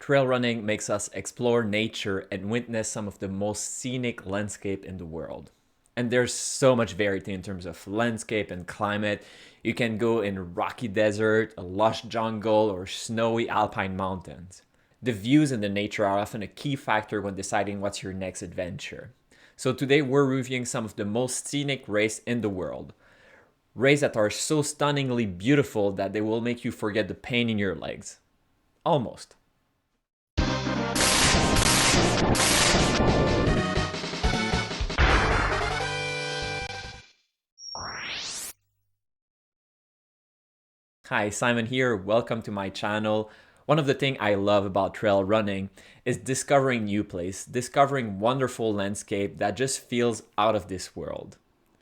Trail running makes us explore nature and witness some of the most scenic landscape in the world. And there's so much variety in terms of landscape and climate. You can go in rocky desert, a lush jungle, or snowy alpine mountains. The views and the nature are often a key factor when deciding what's your next adventure. So today we're reviewing some of the most scenic races in the world. Races that are so stunningly beautiful that they will make you forget the pain in your legs. Almost. Hi, Simon here. Welcome to my channel. One of the things I love about trail running is discovering new places, discovering wonderful landscape that just feels out of this world.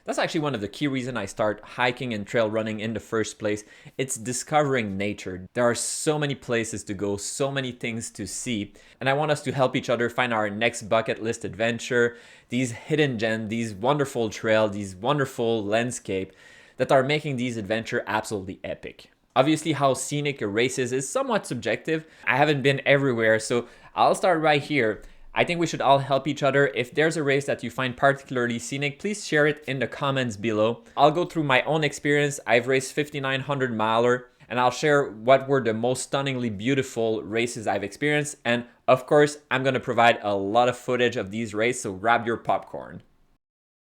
That's actually one of the key reasons I start hiking and trail running in the first place. It's discovering nature. There are so many places to go, so many things to see, and I want us to help each other find our next bucket list adventure, these hidden gems, these wonderful trails, these wonderful landscape that are making these adventures absolutely epic. Obviously, how scenic a race is somewhat subjective. I haven't been everywhere, so I'll start right here. I think we should all help each other. If there's a race that you find particularly scenic, please share it in the comments below. I'll go through my own experience. I've raced 5,900 miler, and I'll share what were the most stunningly beautiful races I've experienced. And of course, I'm gonna provide a lot of footage of these races, so grab your popcorn.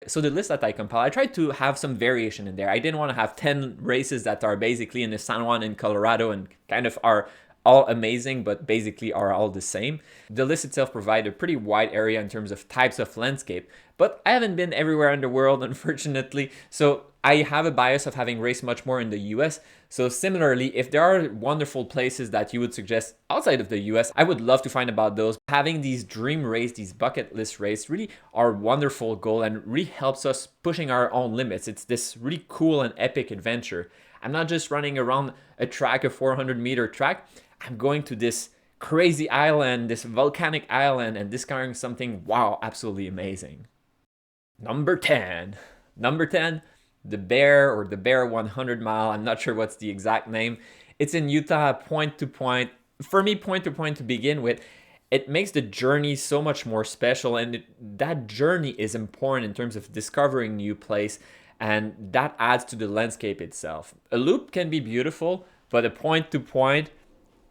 So the list that I compiled, I tried to have some variation in there. I didn't want to have 10 races that are basically in the San Juan in Colorado and kind of are all amazing, but basically are all the same. The list itself provides a pretty wide area in terms of types of landscape, but I haven't been everywhere in the world, unfortunately. So I have a bias of having raced much more in the US. So similarly, if there are wonderful places that you would suggest outside of the US, I would love to find about those. Having these dream race, these bucket list race really are a wonderful goal and really helps us pushing our own limits. It's this really cool and epic adventure. I'm not just running around a track, a 400-meter track. I'm going to this crazy island, this volcanic island, and discovering something, wow, absolutely amazing. Number 10, the Bear or the Bear 100 mile. I'm not sure what's the exact name. It's in Utah, point to point. For me, point to point to begin with, it makes the journey so much more special, and that journey is important in terms of discovering new place, and that adds to the landscape itself. A loop can be beautiful, but a point to point,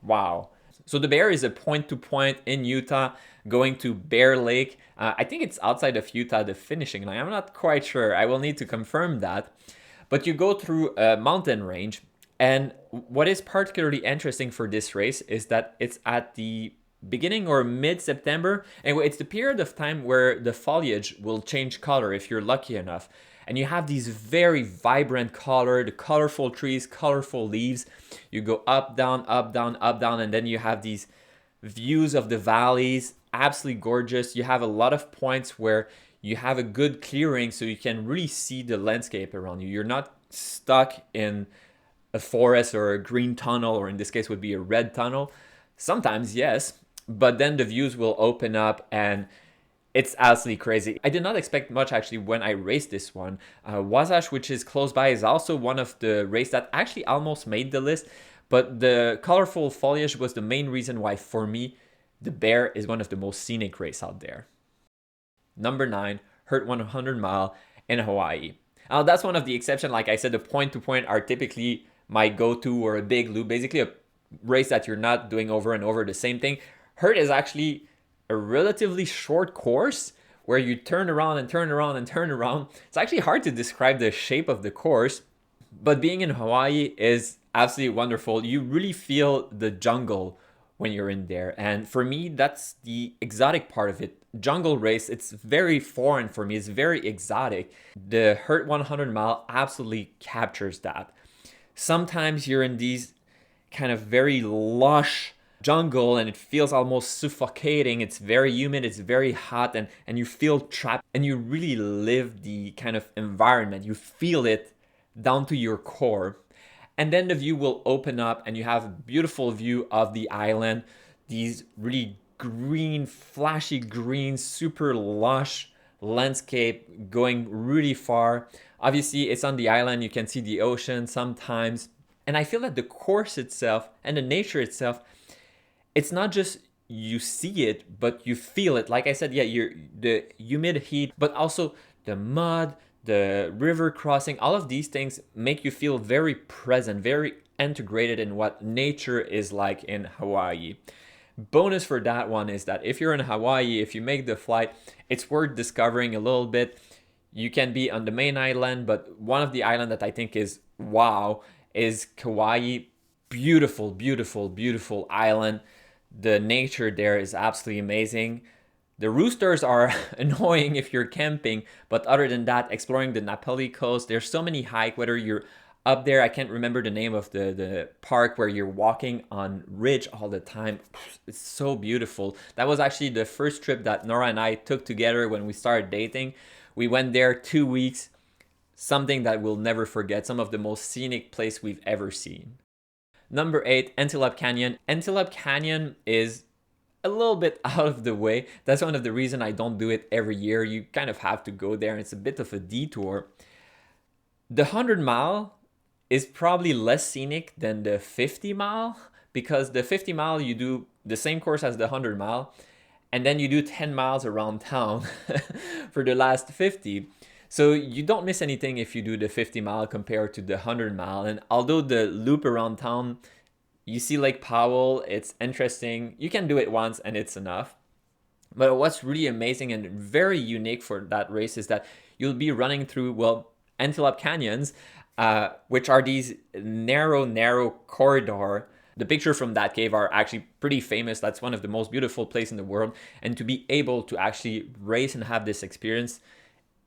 wow. So the Bear is a point to point in Utah going to Bear Lake. I think it's outside of Utah, the finishing line. I'm not quite sure. I will need to confirm that. But you go through a mountain range. And what is particularly interesting for this race is that it's at the beginning or mid-September. Anyway, it's the period of time where the foliage will change color if you're lucky enough. And you have these very vibrant color, the colorful trees, colorful leaves. You go up, down, up, down, up, down, and then you have these views of the valleys, absolutely gorgeous. You have a lot of points where you have a good clearing so you can really see the landscape around you. You're not stuck in a forest or a green tunnel, or in this case would be a red tunnel. Sometimes, yes, but then the views will open up and it's absolutely crazy. I did not expect much actually when I raced this one. Wasatch, which is close by, is also one of the races that actually almost made the list, but the colorful foliage was the main reason why, for me, the Bear is one of the most scenic races out there. Number 9, Hurt 100 mile in Hawaii. Now that's one of the exceptions. Like I said, the point to point are typically my go-to, or a big loop, basically a race that you're not doing over and over the same thing. Hurt is actually a relatively short course where you turn around and turn around and turn around. It's actually hard to describe the shape of the course, but being in Hawaii is absolutely wonderful. You really feel the jungle when you're in there. And for me, that's the exotic part of it. Jungle race, it's very foreign for me. It's very exotic. The Hurt 100 mile absolutely captures that. Sometimes you're in these kind of very lush jungle and it feels almost suffocating. It's very humid, it's very hot, and you feel trapped, and you really live the kind of environment. You feel it down to your core. And then the view will open up and you have a beautiful view of the island. These really green, flashy green, super lush landscape going really far. Obviously, it's on the island. You can see the ocean sometimes. And I feel that the course itself and the nature itself, it's not just you see it, but you feel it. Like I said, yeah, you're the humid heat, but also the mud, the river crossing, all of these things make you feel very present, very integrated in what nature is like in Hawaii. Bonus for that one is that if you're in Hawaii, if you make the flight, it's worth discovering a little bit. You can be on the main island, but one of the island that I think is wow is Kauai. Beautiful, beautiful, beautiful island. The nature there is absolutely amazing. The roosters are annoying if you're camping, but other than that, exploring the Napali coast, there's so many hikes, whether you're up there, I can't remember the name of the park where you're walking on ridge all the time. It's so beautiful. That was actually the first trip that Nora and I took together when we started dating. We went there 2 weeks, something that we'll never forget, some of the most scenic place we've ever seen. Number 8, Antelope Canyon. Antelope Canyon is a little bit out of the way. That's one of the reasons I don't do it every year. You kind of have to go there. It's a bit of a detour. The 100-mile is probably less scenic than the 50-mile, because the 50-mile you do the same course as the 100-mile, and then you do 10 miles around town for the last 50. So you don't miss anything if you do the 50-mile compared to the 100-mile. And although the loop around town, you see Lake Powell, it's interesting. You can do it once and it's enough. But what's really amazing and very unique for that race is that you'll be running through, well, Antelope Canyons, which are these narrow corridor. The picture from that cave are actually pretty famous. That's one of the most beautiful places in the world. And to be able to actually race and have this experience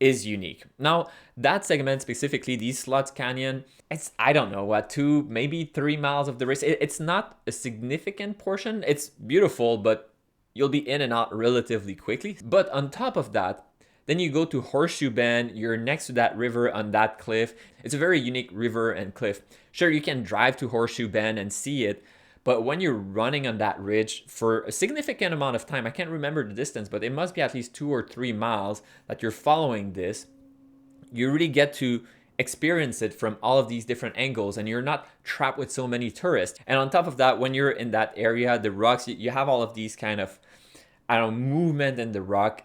is unique. Now, that segment specifically, these Slots Canyon, it's, I don't know, what, 2, maybe 3 miles of the race. It's not a significant portion. It's beautiful, but you'll be in and out relatively quickly. But on top of that, then you go to Horseshoe Bend, you're next to that river on that cliff. It's a very unique river and cliff. Sure, you can drive to Horseshoe Bend and see it, but when you're running on that ridge for a significant amount of time, I can't remember the distance, but it must be at least 2 or 3 miles that you're following this, you really get to experience it from all of these different angles, and you're not trapped with so many tourists. And on top of that, when you're in that area, the rocks, you have all of these kind of, I don't know, movement in the rock.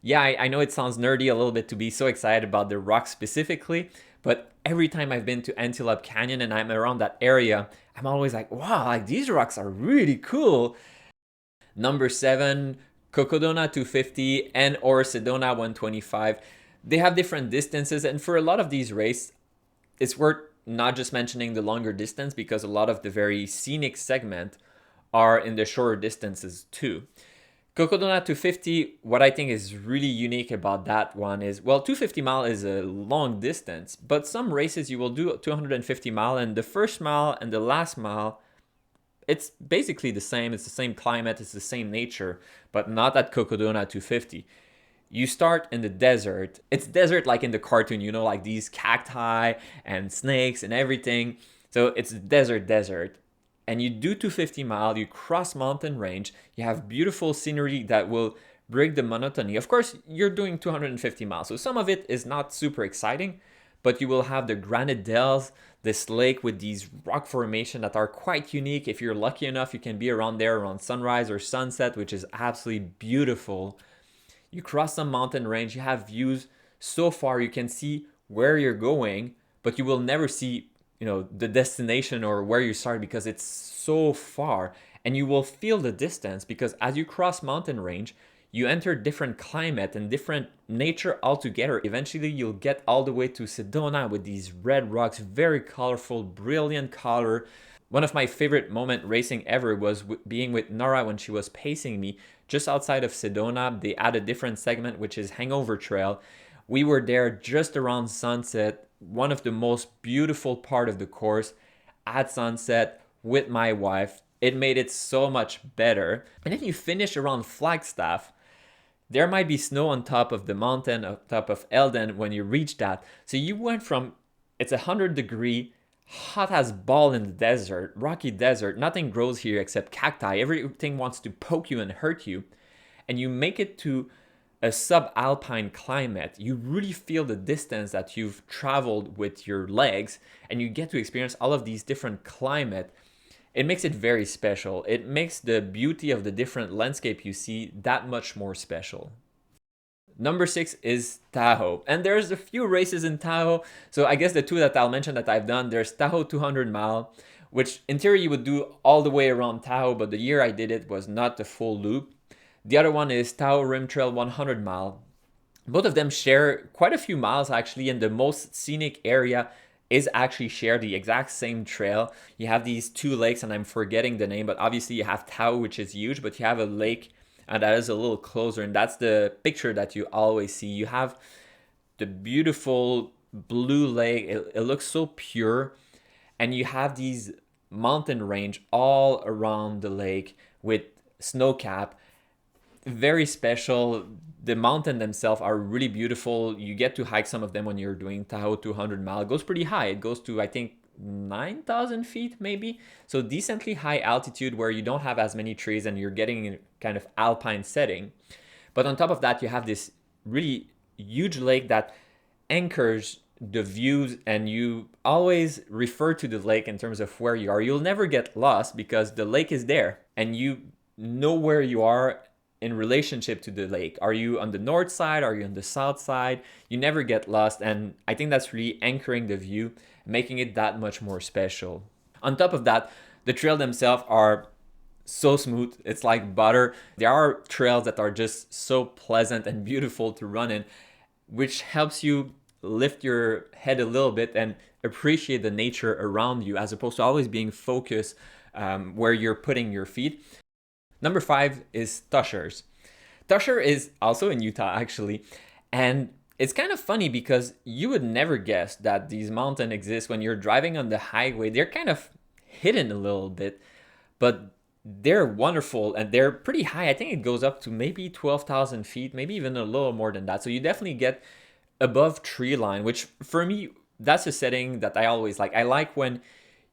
Yeah, I know it sounds nerdy a little bit to be so excited about the rock specifically, but every time I've been to Antelope Canyon and I'm around that area, I'm always like, wow, like these rocks are really cool. Number 7, Cocodona 250 and or Sedona 125. They have different distances, and for a lot of these races, it's worth not just mentioning the longer distance, because a lot of the very scenic segment are in the shorter distances too. Cocodona 250, what I think is really unique about that one is, well, 250 mile is a long distance, but some races you will do 250 mile, and the first mile and the last mile, it's basically the same. It's the same climate, it's the same nature, but not at Cocodona 250. You start in the desert. It's desert like in the cartoon, you know, like these cacti and snakes and everything. So it's desert. And you do 250 mile, you cross mountain range, you have beautiful scenery that will break the monotony. Of course, you're doing 250 miles, so some of it is not super exciting, but you will have the granite dells, this lake with these rock formation that are quite unique. If you're lucky enough, you can be around there around sunrise or sunset, which is absolutely beautiful. You cross some mountain range, you have views so far, you can see where you're going, but you will never see, you know, the destination or where you start, because it's so far. And you will feel the distance, because as you cross mountain range, you enter different climate and different nature altogether. Eventually you'll get all the way to Sedona with these red rocks, very colorful, brilliant color. One of my favorite moment racing ever was being with Nora when she was pacing me just outside of Sedona. They add a different segment, which is Hangover Trail. We were there just around sunset, one of the most beautiful part of the course, at sunset with my wife. It made it so much better. And then you finish around Flagstaff. There might be snow on top of the mountain, on top of Eldon when you reach that. So you went from, it's 100-degree, hot as ball in the desert, rocky desert. Nothing grows here except cacti. Everything wants to poke you and hurt you. And you make it to a subalpine climate. You really feel the distance that you've traveled with your legs, and you get to experience all of these different climate. it makes it very special. It makes the beauty of the different landscape you see that much more special. Number 6 is Tahoe. And there's a few races in Tahoe. So I guess the two that I'll mention that I've done, there's Tahoe 200 mile, which in theory you would do all the way around Tahoe, but the year I did it was not the full loop. The other one is Tahoe Rim Trail 100 mile. Both of them share quite a few miles actually, and the most scenic area is actually share the exact same trail. You have these two lakes, and I'm forgetting the name, but obviously you have Tahoe, which is huge, but you have a lake and that is a little closer, and that's the picture that you always see. You have the beautiful blue lake. It looks so pure, and you have these mountain range all around the lake with snow cap. Very special. The mountain themselves are really beautiful. You get to hike some of them when you're doing Tahoe 200 mile. It goes pretty high. It goes to, I think, 9,000 feet maybe. So decently high altitude where you don't have as many trees and you're getting in kind of alpine setting. But on top of that, you have this really huge lake that anchors the views, and you always refer to the lake in terms of where you are. You'll never get lost because the lake is there and you know where you are in relationship to the lake. Are you on the north side? Are you on the south side? You never get lost, and I think that's really anchoring the view, making it that much more special. On top of that, the trails themselves are so smooth. It's like butter. There are trails that are just so pleasant and beautiful to run in, which helps you lift your head a little bit and appreciate the nature around you as opposed to always being focused where you're putting your feet. Number 5 is Tushars. Tushars is also in Utah actually, and it's kind of funny because you would never guess that these mountains exist when you're driving on the highway. They're kind of hidden a little bit, but they're wonderful and they're pretty high. I think it goes up to maybe 12,000 feet, maybe even a little more than that. So you definitely get above tree line, which for me, that's a setting that I always like. I like when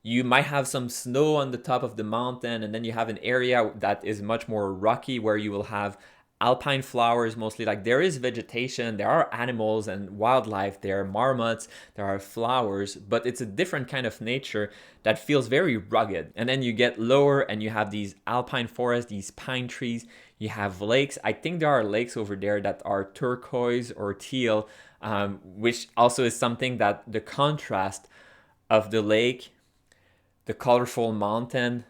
you might have some snow on the top of the mountain, and then you have an area that is much more rocky where you will have alpine flowers mostly. Like there is vegetation, there are animals and wildlife, there are marmots, there are flowers, but it's a different kind of nature that feels very rugged. And then you get lower and you have these alpine forests, these pine trees, you have lakes. I think there are lakes over there that are turquoise or teal, which also is something that the contrast of the lake, the colorful mountain,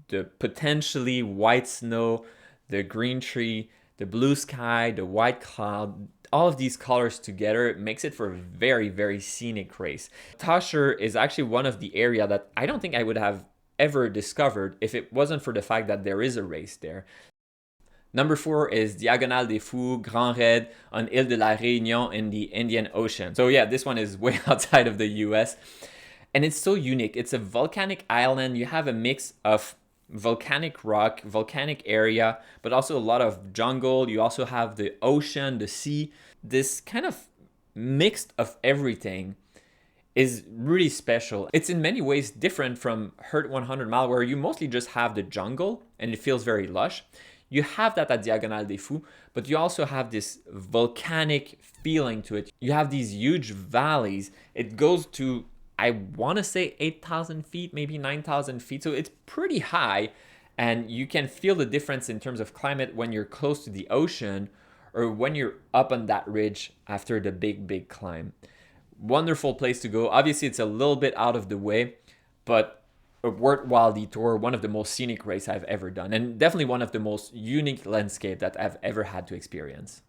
the potentially white snow, the green tree, the blue sky, the white cloud, all of these colors together makes it for a very, very scenic race. Tushars is actually one of the area that I don't think I would have ever discovered if it wasn't for the fact that there is a race there. Number 4 is Diagonale des Fous, Grand Raid on Île de la Réunion in the Indian Ocean. So yeah, this one is way outside of the US. And it's so unique. It's a volcanic island. You have a mix of volcanic rock, volcanic area, but also a lot of jungle. You also have the ocean, the sea. This kind of mix of everything is really special. It's in many ways different from Hurt 100 Mile, where you mostly just have the jungle and it feels very lush. You have that at Diagonale des Fous, but you also have this volcanic feeling to it. You have these huge valleys. It goes to, I want to say 8,000 feet, maybe 9,000 feet. So it's pretty high, and you can feel the difference in terms of climate when you're close to the ocean or when you're up on that ridge after the big climb. Wonderful place to go. Obviously, it's a little bit out of the way, but a worthwhile detour, one of the most scenic races I've ever done, and definitely one of the most unique landscape that I've ever had to experience.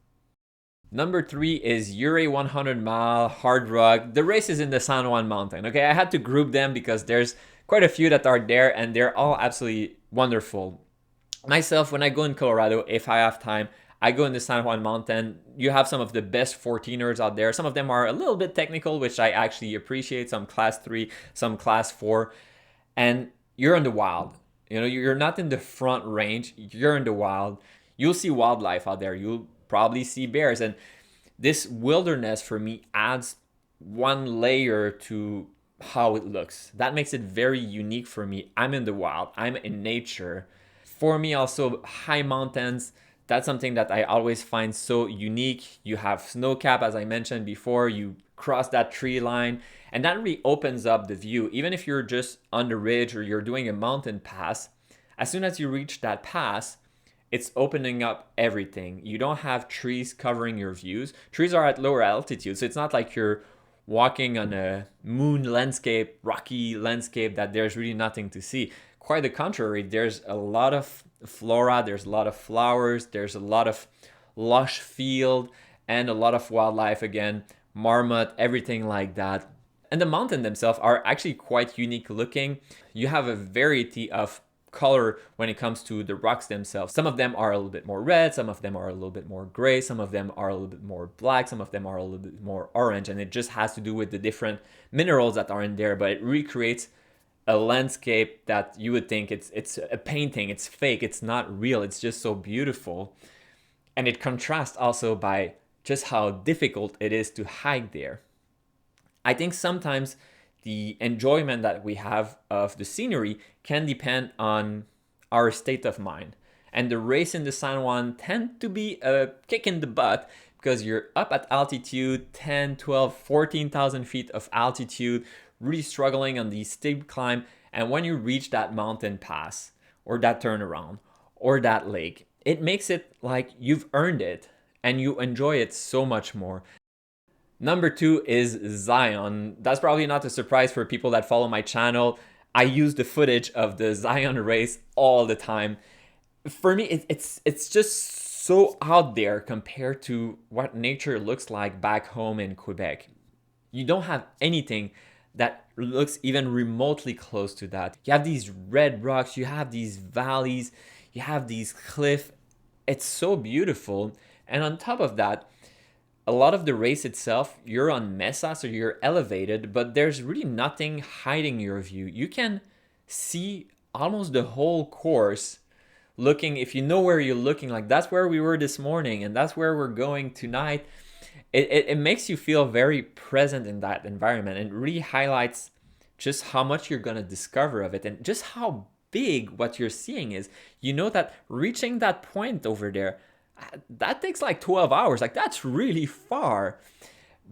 Number 3 is Ouray 100 Mile Hard Rock. The race is in the San Juan Mountain. Okay, I had to group them because there's quite a few that are there and they're all absolutely wonderful. Myself, when I go in Colorado, if I have time, I go in the San Juan Mountain. You have some of the best 14ers out there. Some of them are a little bit technical, which I actually appreciate. Some class 3, some class 4. And you're in the wild. You know, you're not in the front range. You're in the wild. You'll see wildlife out there. You'll probably see bears, and this wilderness for me adds one layer to how it looks. That makes it very unique for me. I'm in the wild, I'm in nature. For me also, high mountains, That's something that I always find so unique. You have snow cap, as I mentioned before, you cross that tree line, and that really opens up the view. Even if you're just on the ridge or you're doing a mountain pass, as soon as you reach that pass, it's opening up everything. You don't have trees covering your views. Trees are at lower altitude, so it's not like you're walking on a moon landscape, rocky landscape that there's really nothing to see. Quite the contrary, there's a lot of flora, there's a lot of flowers, there's a lot of lush field, and a lot of wildlife again, marmot, everything like that. And the mountains themselves are actually quite unique looking. You have a variety of color when it comes to the rocks themselves. Some of them are a little bit more red, some of them are a little bit more gray, some of them are a little bit more black, some of them are a little bit more orange, and it just has to do with the different minerals that are in there, but it recreates a landscape that you would think it's a painting, it's fake, it's not real, it's just so beautiful. And it contrasts also by just how difficult it is to hike there. I think sometimes the enjoyment that we have of the scenery can depend on our state of mind. And the race in the San Juan tend to be a kick in the butt because you're up at altitude, 10, 12, 14,000 feet of altitude, really struggling on the steep climb. And when you reach that mountain pass or that turnaround or that lake, it makes it like you've earned it and you enjoy it so much more. Number 2 is Zion. That's probably not a surprise for people that follow my channel. I use the footage of the Zion race all the time. For me, it's just so out there compared to what nature looks like back home in Quebec. You don't have anything that looks even remotely close to that. You have these red rocks, you have these valleys, you have these cliffs. It's so beautiful. And on top of that, a lot of the race itself, you're on mesa, so you're elevated, but there's really nothing hiding your view. You can see almost the whole course looking, if you know where you're looking, like that's where we were this morning and that's where we're going tonight. It makes you feel very present in that environment and really highlights just how much you're going to discover of it and just how big what you're seeing is. You know that reaching that point over there, that takes like 12 hours. Like that's really far,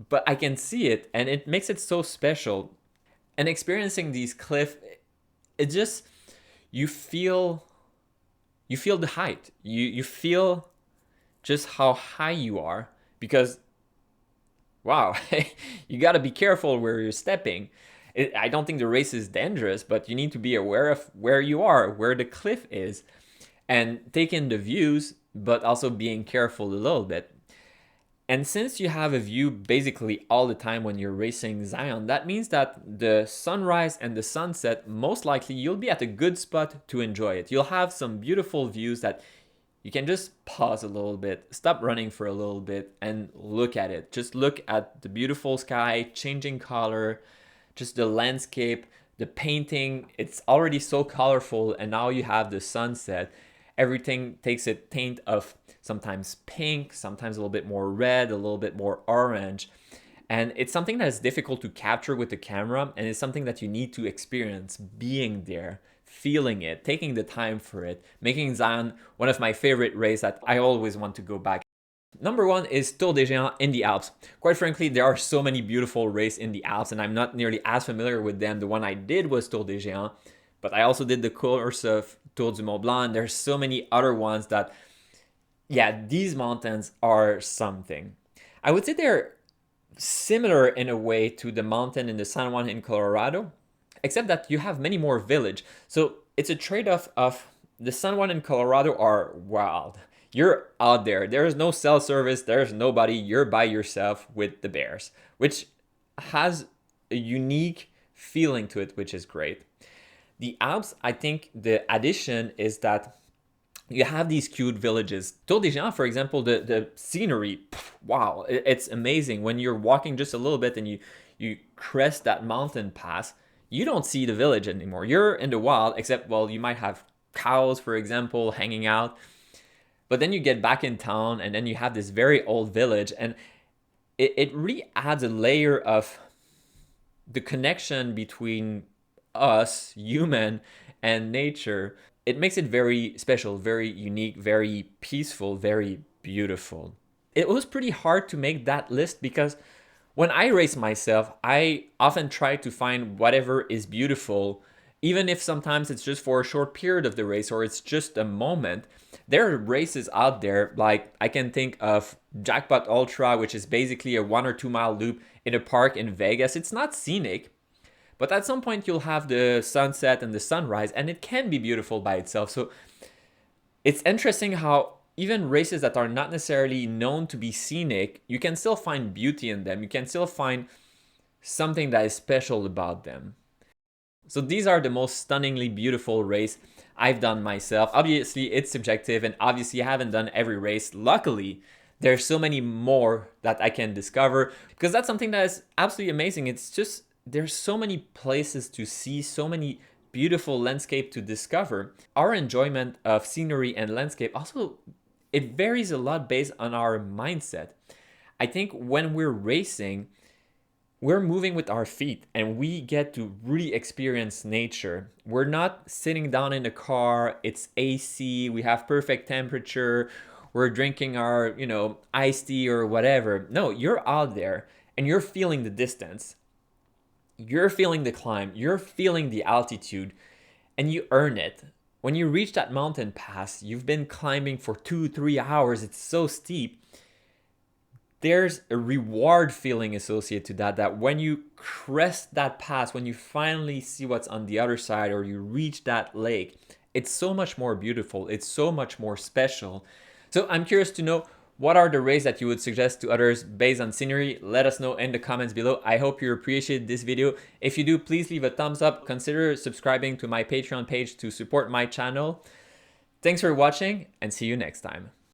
but I can see it and it makes it so special. And experiencing these cliffs, it just, you feel the height. You feel just how high you are because, wow, you got to be careful where you're stepping. I don't think the race is dangerous, but you need to be aware of where you are, where the cliff is, and take in the views, but also being careful a little bit. And since you have a view basically all the time when you're racing Zion, that means that the sunrise and the sunset, most likely you'll be at a good spot to enjoy it. You'll have some beautiful views that you can just pause a little bit, stop running for a little bit and look at it. Just look at the beautiful sky, changing color, just the landscape, the painting. It's already so colorful and now you have the sunset. Everything takes a tint of sometimes pink, sometimes a little bit more red, a little bit more orange. And it's something that is difficult to capture with the camera, and it's something that you need to experience, being there, feeling it, taking the time for it, making Zion one of my favorite races that I always want to go back. Number 1 is Tour des Géants in the Alps. Quite frankly, there are so many beautiful races in the Alps, and I'm not nearly as familiar with them. The one I did was Tour des Géants, but I also did the course of Tour du Mont Blanc. There's so many other ones that, yeah, these mountains are something. I would say they're similar in a way to the mountain in the San Juan in Colorado, except that you have many more village. So it's a trade-off of the San Juan in Colorado are wild. You're out there. There is no cell service. There's nobody. You're by yourself with the bears, which has a unique feeling to it, which is great. The Alps, I think the addition is that you have these cute villages. Tour des Géants, for example, the scenery, wow, it's amazing. When you're walking just a little bit and you crest that mountain pass, you don't see the village anymore. You're in the wild, except, well, you might have cows, for example, hanging out. But then you get back in town and then you have this very old village, and it really adds a layer of the connection between us, human, and nature. it makes it very special, very unique, very peaceful, very beautiful. It was pretty hard to make that list because when I race myself, I often try to find whatever is beautiful, even if sometimes it's just for a short period of the race or it's just a moment. There are races out there, like I can think of Jackpot Ultra, which is basically a 1 or 2 mile loop in a park in Vegas. It's not scenic, but at some point you'll have the sunset and the sunrise, and it can be beautiful by itself. So it's interesting how even races that are not necessarily known to be scenic, you can still find beauty in them. You can still find something that is special about them. So these are the most stunningly beautiful race I've done myself. Obviously, it's subjective, and obviously I haven't done every race. Luckily, there's so many more that I can discover, because that's something that is absolutely amazing. It's just, there's so many places to see, so many beautiful landscape to discover. Our enjoyment of scenery and landscape also, it varies a lot based on our mindset. I think when we're racing, we're moving with our feet and we get to really experience nature. We're not sitting down in a car, it's AC, we have perfect temperature, we're drinking our, iced tea or whatever. No, you're out there and you're feeling the distance. You're feeling the climb, you're feeling the altitude, and you earn it. When you reach that mountain pass, you've been climbing for 2-3 hours, it's so steep. There's a reward feeling associated to that, that when you crest that pass, when you finally see what's on the other side or you reach that lake, it's so much more beautiful, it's so much more special. So I'm curious to know, what are the races that you would suggest to others based on scenery? Let us know in the comments below. I hope you appreciated this video. If you do, please leave a thumbs up. Consider subscribing to my Patreon page to support my channel. Thanks for watching and see you next time.